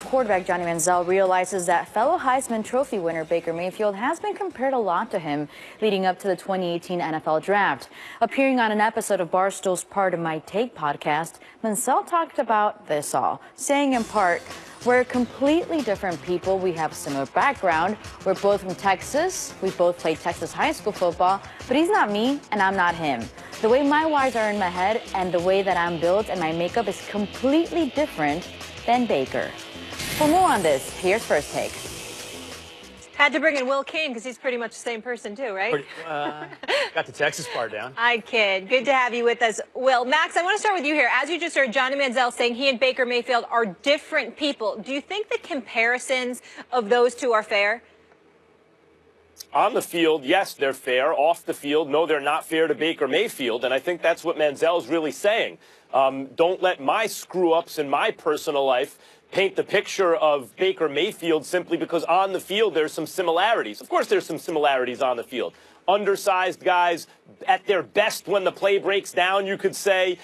quarterback Johnny Manziel realizes that fellow Heisman Trophy winner Baker Mayfield has been compared a lot to him leading up to the 2018 NFL Draft. Appearing on an episode of Barstool's Part of My Take podcast, Manziel talked about this all, saying in part, "We're completely different people. We have similar background. We're both from Texas. We both played Texas high school football, but he's not me and I'm not him. The way my wires are in my head and the way that I'm built and my makeup is completely different than Baker." For more on this, here's First Take. Had to bring in Will Cain because he's pretty much the same person too, right? Got the Texas part down. I kid. Good to have you with us, Will. Max, I want to start with you here. As you just heard Johnny Manziel saying he and Baker Mayfield are different people. Do you think the comparisons of those two are fair? On the field, yes, they're fair. Off the field, no, they're not fair to Baker Mayfield. And I think that's what Manziel's really saying. Don't let my screw-ups in my personal life paint the picture of Baker Mayfield simply because on the field there's some similarities. Of course there's some similarities on the field. Undersized guys at their best when the play breaks down, you could say.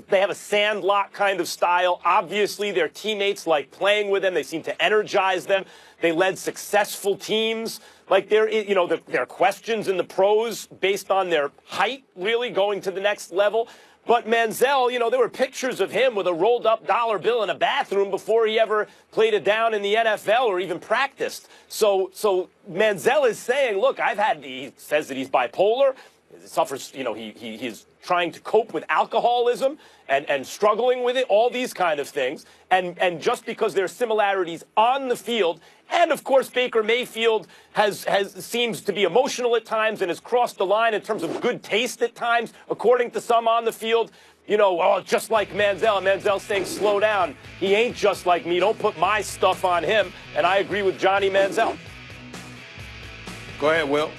They have a sandlot kind of style. Obviously, their teammates like playing with them. They seem to energize them. They led successful teams. Like there are questions in the pros based on their height, really going to the next level. But Manziel, there were pictures of him with a rolled-up dollar bill in a bathroom before he ever played it down in the NFL or even practiced. So Manziel is saying, look, he says that he's bipolar. He suffers, he's trying to cope with alcoholism and struggling with it, all these kind of things. And just because there are similarities on the field, and of course Baker Mayfield seems to be emotional at times and has crossed the line in terms of good taste at times, according to some on the field. Just like Manziel. Manziel's saying, slow down. He ain't just like me. Don't put my stuff on him. And I agree with Johnny Manziel. Go ahead, Will.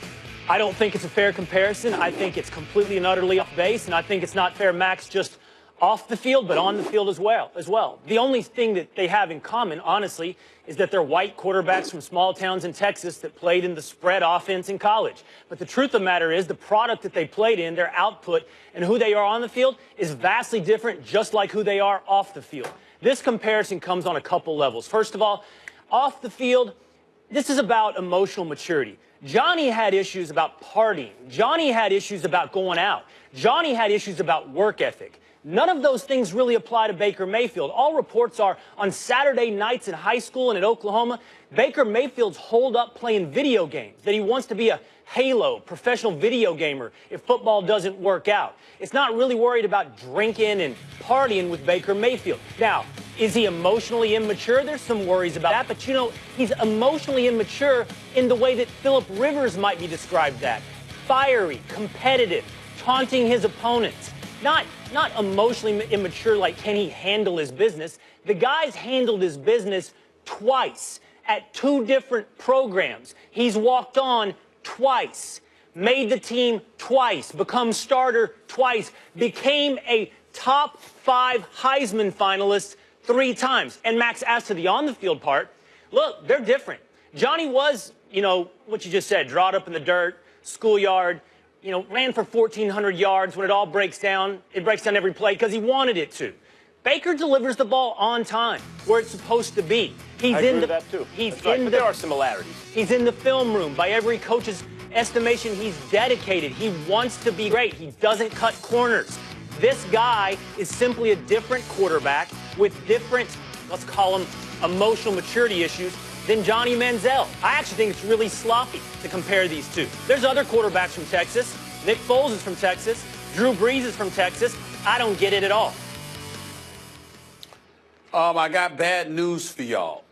I don't think it's a fair comparison. I think it's completely and utterly off base, and I think it's not fair, Max, just off the field, but on the field as well. The only thing that they have in common, honestly, is that they're white quarterbacks from small towns in Texas that played in the spread offense in college. But the truth of the matter is the product that they played in, their output, and who they are on the field is vastly different, just like who they are off the field. This comparison comes on a couple levels. First of all, off the field, this is about emotional maturity. Johnny had issues about partying. Johnny had issues about going out. Johnny had issues about work ethic. None of those things really apply to Baker Mayfield. All reports are on Saturday nights in high school and at Oklahoma, Baker Mayfield's holed up playing video games, that he wants to be a Halo professional video gamer if football doesn't work out. It's not really worried about drinking and partying with Baker Mayfield. Now, is he emotionally immature? There's some worries about that, but he's emotionally immature in the way that Phillip Rivers might be described that. Fiery, competitive, taunting his opponents. Not emotionally immature like can he handle his business. The guy's handled his business twice at two different programs. He's walked on twice, made the team twice, become starter twice, became a top 5 Heisman finalist 3 times. And Max, as to the on-the-field part, look, they're different. Johnny was, what you just said, drawed up in the dirt, schoolyard, ran for 1,400 yards. When it all breaks down, it breaks down every play because he wanted it to. Baker delivers the ball on time, where it's supposed to be. I agree with that too. But there are similarities. He's in the film room. By every coach's estimation, he's dedicated. He wants to be great. He doesn't cut corners. This guy is simply a different quarterback with different, let's call them, emotional maturity issues than Johnny Manziel. I actually think it's really sloppy to compare these two. There's other quarterbacks from Texas. Nick Foles is from Texas. Drew Brees is from Texas. I don't get it at all. I got bad news for y'all.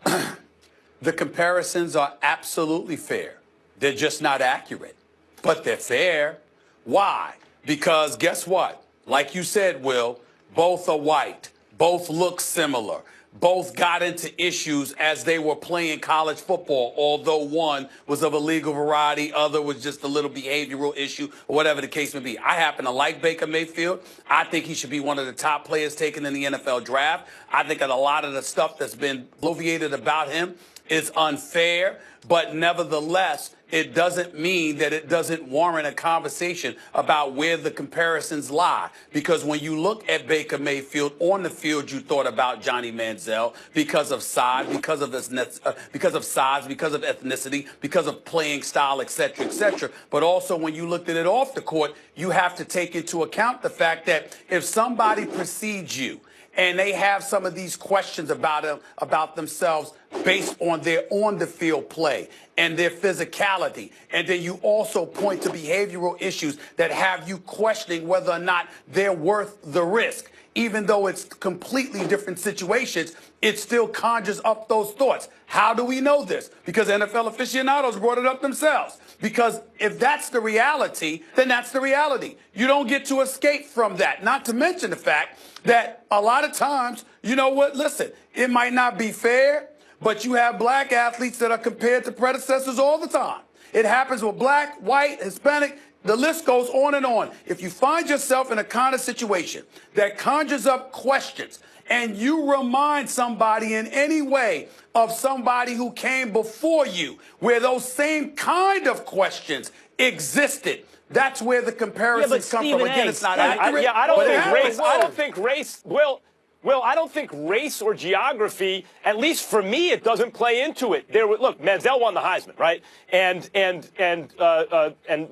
The comparisons are absolutely fair. They're just not accurate. But they're fair. Why? Because guess what? Like you said, Will, both are white. Both look similar. Both got into issues as they were playing college football, although one was of a legal variety, other was just a little behavioral issue, or whatever the case may be. I happen to like Baker Mayfield. I think he should be one of the top players taken in the NFL draft. I think that a lot of the stuff that's been bloviated about him is unfair, but nevertheless, it doesn't mean that it doesn't warrant a conversation about where the comparisons lie. Because when you look at Baker Mayfield on the field, you thought about Johnny Manziel because of size, because of ethnicity, because of playing style, et cetera, but also when you looked at it off the court, you have to take into account the fact that if somebody precedes you and they have some of these questions about themselves based on their on-the-field play and their physicality, and then you also point to behavioral issues that have you questioning whether or not they're worth the risk. Even though it's completely different situations, it still conjures up those thoughts. How do we know this? Because NFL aficionados brought it up themselves. Because if that's the reality, then that's the reality. You don't get to escape from that. Not to mention the fact that a lot of times, you know what, listen, it might not be fair, but you have black athletes that are compared to predecessors all the time. It happens with black, white, Hispanic. The list goes on and on. If you find yourself in a kind of situation that conjures up questions and you remind somebody in any way of somebody who came before you where those same kind of questions existed, that's where the comparisons come from. Again, it's not accurate. I don't think race. Well, I don't think race or geography, at least for me, it doesn't play into it. Look, Manziel won the Heisman, right? And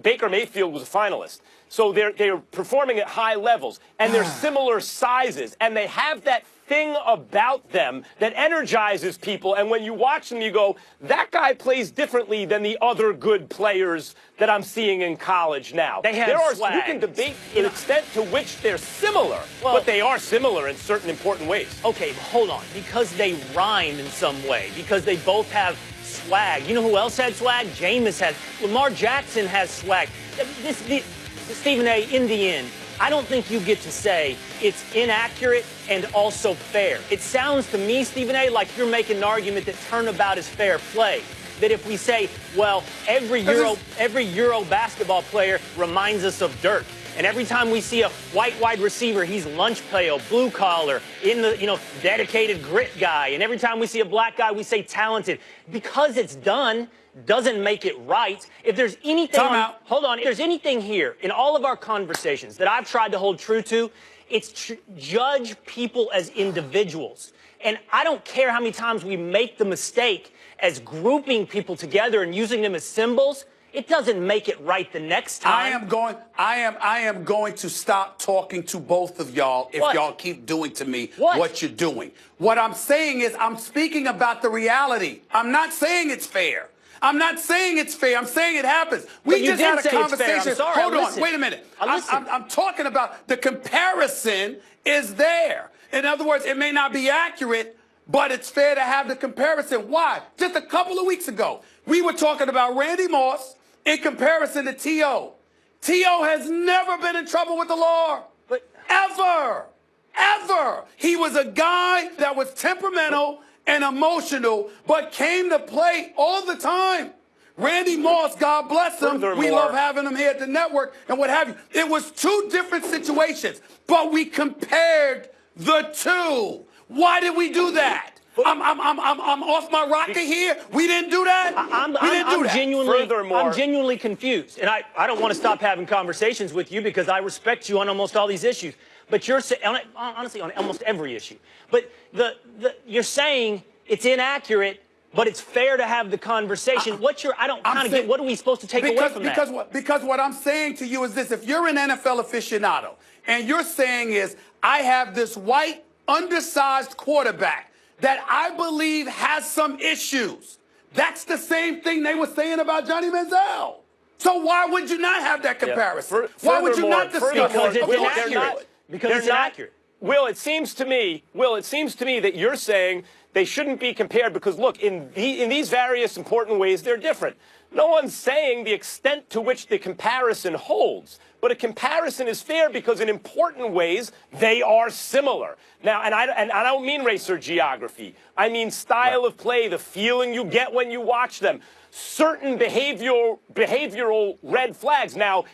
Baker Mayfield was a finalist. So they're performing at high levels, and they're similar sizes, and they have that thing about them that energizes people. And when you watch them, you go, that guy plays differently than the other good players that I'm seeing in college now. You can debate the extent to which they're similar, but they are similar in certain important ways. Okay, hold on. Because they rhyme in some way, because they both have swag. You know who else had swag? Jameis has. Lamar Jackson has swag. Stephen A., in the end, I don't think you get to say it's inaccurate and also fair. It sounds to me, Stephen A., like you're making an argument that turnabout is fair play. That if we say, well, every Euro basketball player reminds us of Dirk. And every time we see a white wide receiver, he's lunch pail, blue collar, in the, dedicated grit guy. And every time we see a black guy, we say talented. Because it's done doesn't make it right. If there's anything, if there's anything here in all of our conversations that I've tried to hold true to, it's judge people as individuals. And I don't care how many times we make the mistake as grouping people together and using them as symbols. It doesn't make it right the next time. I am going to stop talking to both of y'all if y'all keep doing to me what you're doing. What I'm saying is I'm speaking about the reality. I'm not saying it's fair. I'm not saying it's fair. I'm saying it happens. We just had a conversation. Hold on. Wait a minute. I'm talking about the comparison is there. In other words, it may not be accurate, but it's fair to have the comparison. Why? Just a couple of weeks ago, we were talking about Randy Moss in comparison to T.O. T.O. has never been in trouble with the law. Ever. He was a guy that was temperamental and emotional, but came to play all the time. Randy Moss, God bless him. We love having him here at the network and what have you. It was two different situations, but we compared the two. Why did we do that? I'm off my rocker here. We didn't do that. I'm genuinely confused, and I don't want to stop having conversations with you because I respect you on almost all these issues. But you're honestly on almost every issue. But you're saying it's inaccurate, but it's fair to have the conversation. What are we supposed to take away from that? Because what I'm saying to you is this: if you're an NFL aficionado and you're saying is, I have this white, undersized quarterback that I believe has some issues. That's the same thing they were saying about Johnny Manziel. So why would you not have that comparison? Why would you not discuss it? Because it's inaccurate. Will, it seems to me that you're saying they shouldn't be compared because, look, in these various important ways, they're different. No one's saying the extent to which the comparison holds. but a comparison is fair because in important ways, they are similar. Now, and I don't mean race or geography. I mean style of play, the feeling you get when you watch them. Certain behavioral red flags. Now,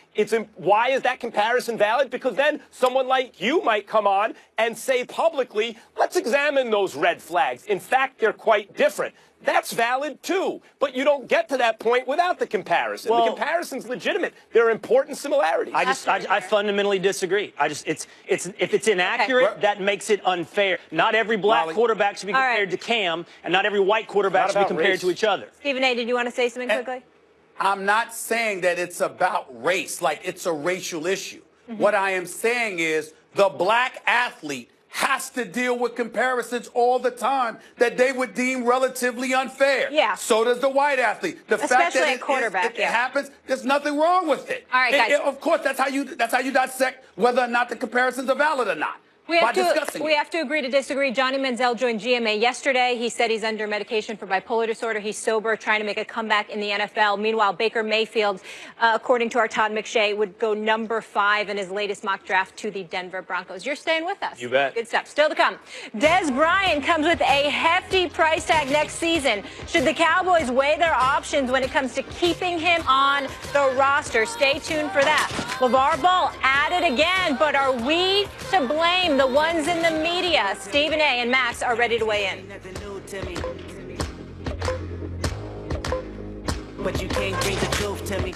why is that comparison valid? Because then someone like you might come on and say publicly, let's examine those red flags. In fact, they're quite different. That's valid too, but you don't get to that point without the comparison. Well, the comparison's legitimate. There are important similarities. I fundamentally disagree. If it's inaccurate, Okay. that makes it unfair. Not every black Molly. quarterback should be All right. compared to Cam, and not every white quarterback Not should be about compared race. to each other. Stephen A., did you want to say something quickly? I'm not saying that it's about race, like it's a racial issue. What I am saying is the black athlete has to deal with comparisons all the time that they would deem relatively unfair. Yeah. So does the white athlete. The fact Especially that at quarterback, it happens, there's nothing wrong with it. All right, guys. Of course, that's how you dissect whether or not the comparisons are valid or not. We by have, discussing we it. have to agree to disagree. Johnny Manziel joined GMA yesterday. He said he's under medication for bipolar disorder. He's sober, trying to make a comeback in the NFL. Meanwhile, Baker Mayfield, according to our Todd McShay, would go number 5 in his latest mock draft to the Denver Broncos. You're staying with us. You bet. Good stuff. Still to come. Dez Bryant comes with a hefty price tag next season. Should the Cowboys weigh their options when it comes to keeping him on the roster? Stay tuned for that. LeVar Ball at it again, but are we to blame? The ones in the media. Stephen A. and Max are ready to weigh in. But you can't bring the truth to me.